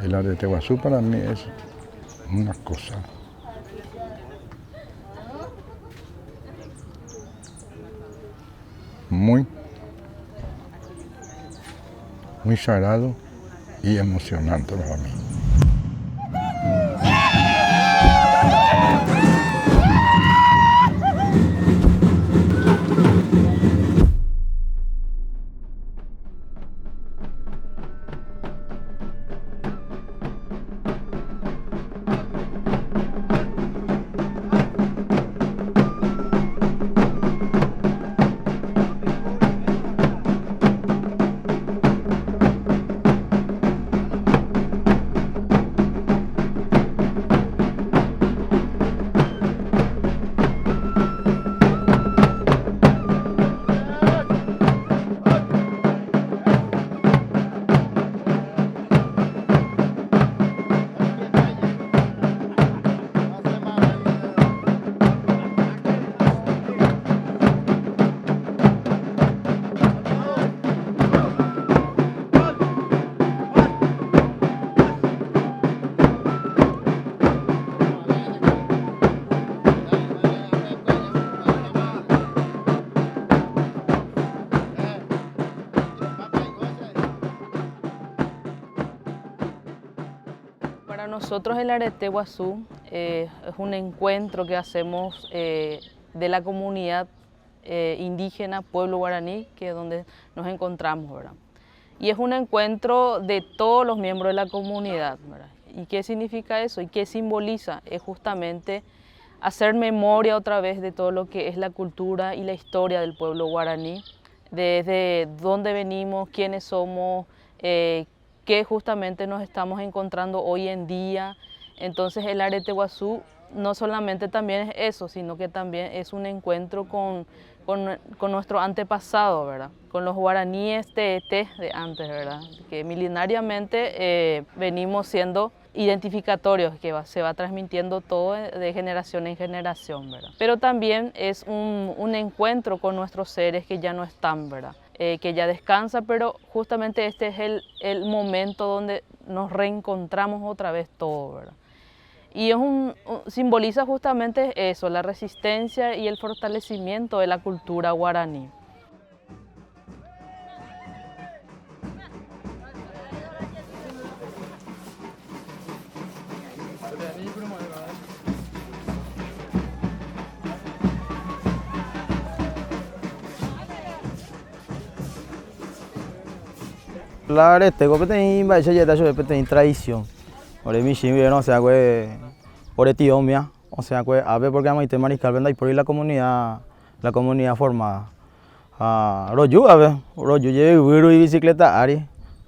El Areteguazú para mí es una cosa muy, muy sagrado y emocionante para mí. Para nosotros el Areteguazú es un encuentro que hacemos de la comunidad indígena, pueblo guaraní, que es donde nos encontramos, ¿verdad? Y es un encuentro de todos los miembros de la comunidad, ¿verdad? ¿Y qué significa eso? ¿Y qué simboliza? Es justamente hacer memoria otra vez de todo lo que es la cultura y la historia del pueblo guaraní, desde dónde venimos, quiénes somos, qué justamente nos estamos encontrando hoy en día. Entonces el Areteguazú no solamente también es eso, sino que también es un encuentro con nuestro antepasado, ¿verdad? Con los guaraníes de antes, ¿verdad? Que milenariamente venimos siendo identificatorios, que se va transmitiendo todo de generación en generación, ¿verdad? Pero también es un encuentro con nuestros seres que ya no están, ¿verdad? Que ya descansa, pero justamente este es el momento donde nos reencontramos otra vez todo, ¿verdad? Y simboliza justamente eso, la resistencia y el fortalecimiento de la cultura guaraní. La Aretego petén va ya yo petén tradición. Ore mi chimi no sea que ore tío mía, o sea que a ver porque vamos a mariscal venda y por ahí la comunidad formada. Royu a ver, royu lleve güiro y bicicleta ari,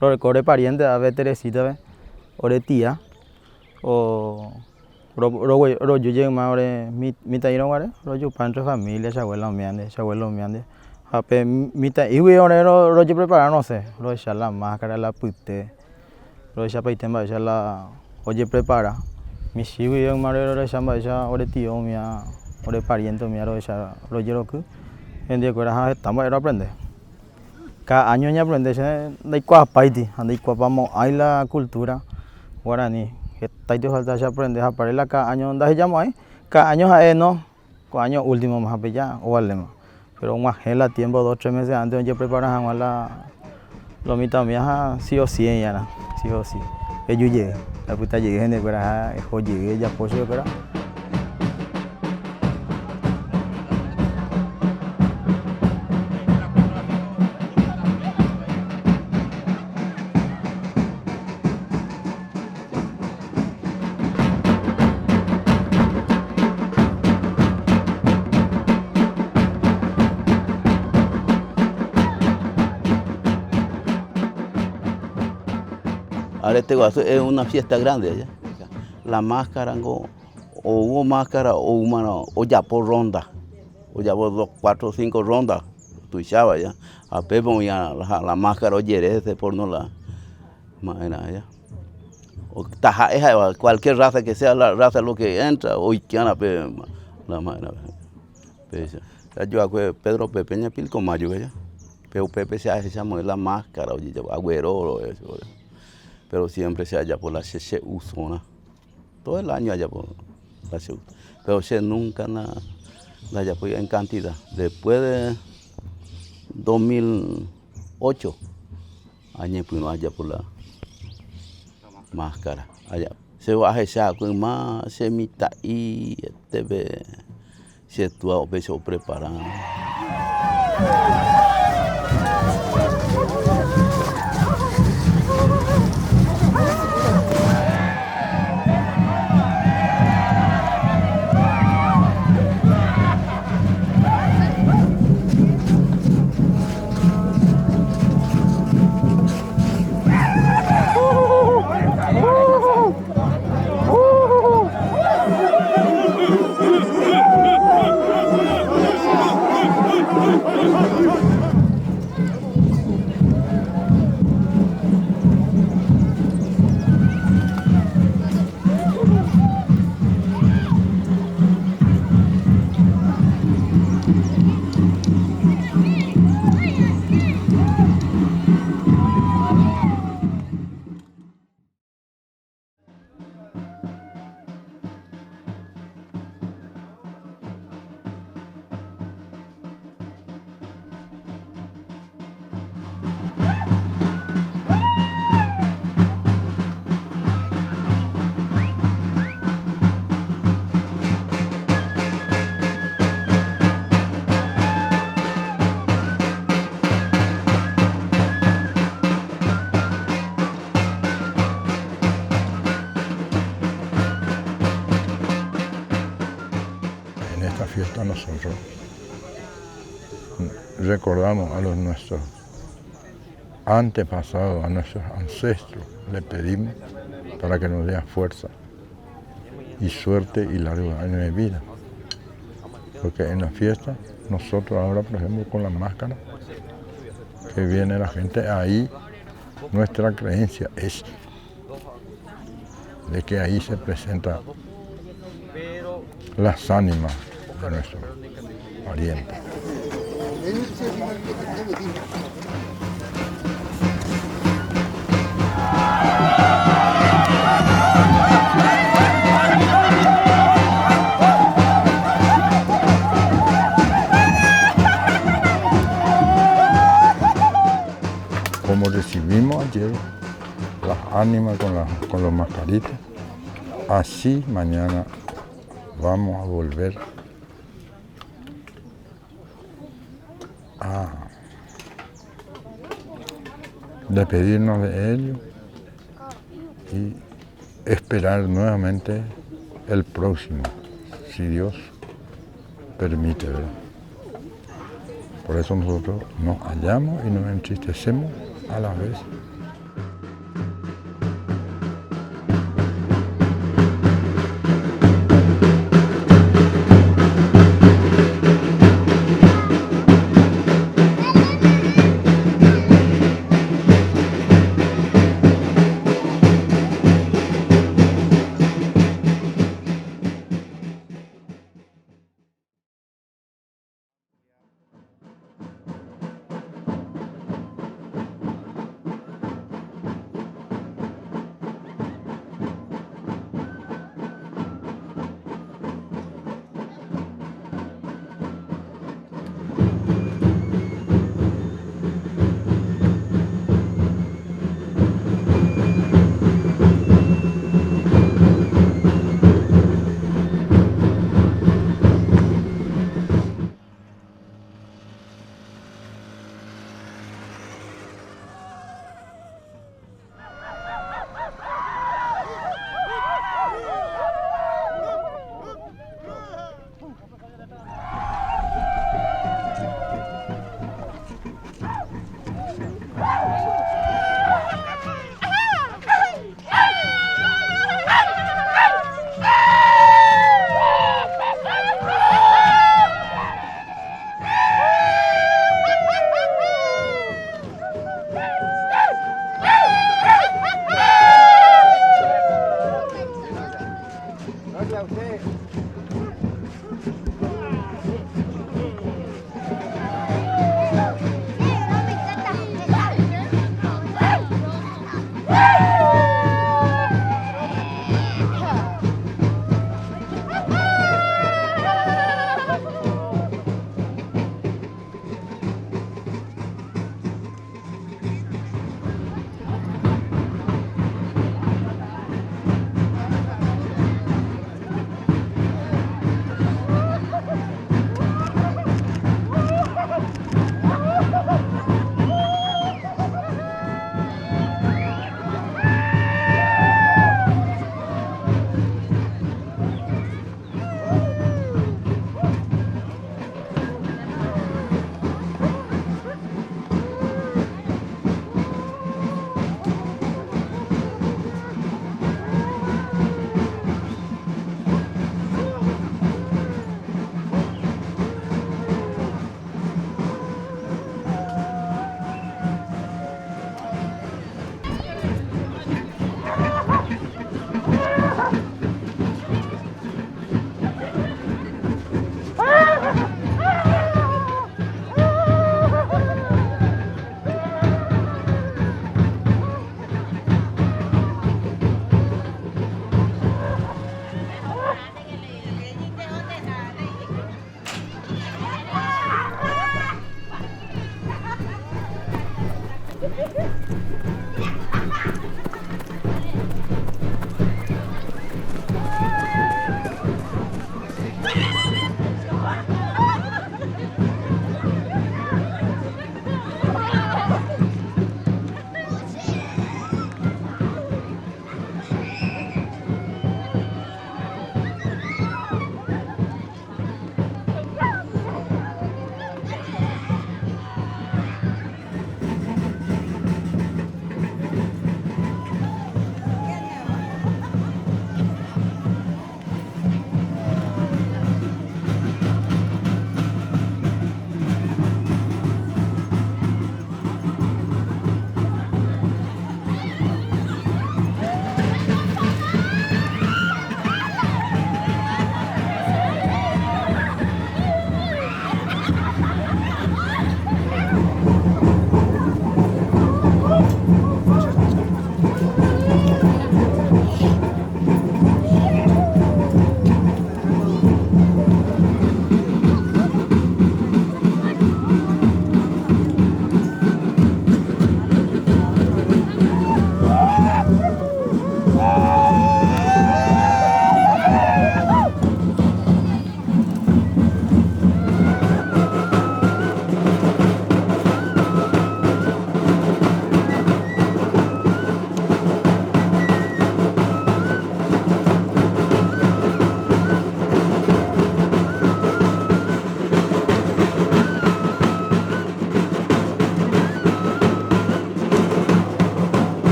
ore pariente a ver Teresita ve, ore tía o royu lleve más ore mi tairo guare, royu pancho familia, abuelo miande. Ape mita iwi ore royu preparar no sé, ro echar la máscara, la pute, ro echar paitemba echar la oye prepara. Mi chiwi en marero ro echar echar ore tío mía, ore pariente mía ro echar royu roku. En día que era estamos a aprender. Cada año ya aprende, de cuál país, de cuál vamos, hay la cultura guaraní. Está y falta ya aprender a parar cada año donde se llama ahí, cada año es no, cada año último más ya o al lema. Pero más en la tiempo 2 o 3 meses antes yo preparaba la mitad mía sí o sí ya, sí o sí. Yo llegué, la puta llegué en el que yo llegué ya pues yo creo. Areteguazú es una fiesta grande allá. La máscara, o hubo máscara o humano, o ya por ronda, o ya por 2, 4, 5 rondas, tu chava ya. A Pepo ya la máscara oye por no la manera ya. O taja, cualquier raza que sea la raza lo que entra, o iquiana la manera. Yo hago Pedro Pepeña Pilco Mayo ya. Pero Pepe se llama la máscara, oye, agüero eso. pero siempre se halla por la CCU zona. Todo el año allá por la CCU. Pero se nunca la haya podido en cantidad. Después de 2008, año pues allá por la máscara. Allá. Se va a echar con más semita y se estuvo a veces preparando. En esta fiesta nosotros recordamos a los nuestros antepasados, a nuestros ancestros, le pedimos para que nos dé fuerza y suerte y largo año de vida. Porque en la fiesta, nosotros ahora, por ejemplo, con la máscara, que viene la gente ahí, nuestra creencia es de que ahí se presentan las ánimas de nuestros parientes. Como recibimos ayer las ánimas con los mascaritas, así mañana vamos a volver a despedirnos de ellos y esperar nuevamente el próximo, si Dios permite, ¿verdad? Por eso nosotros nos hallamos y nos entristecemos a la vez.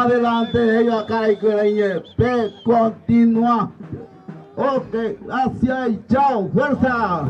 Adelante, ellos acá y que continúa. Ok, gracias y chao, fuerza.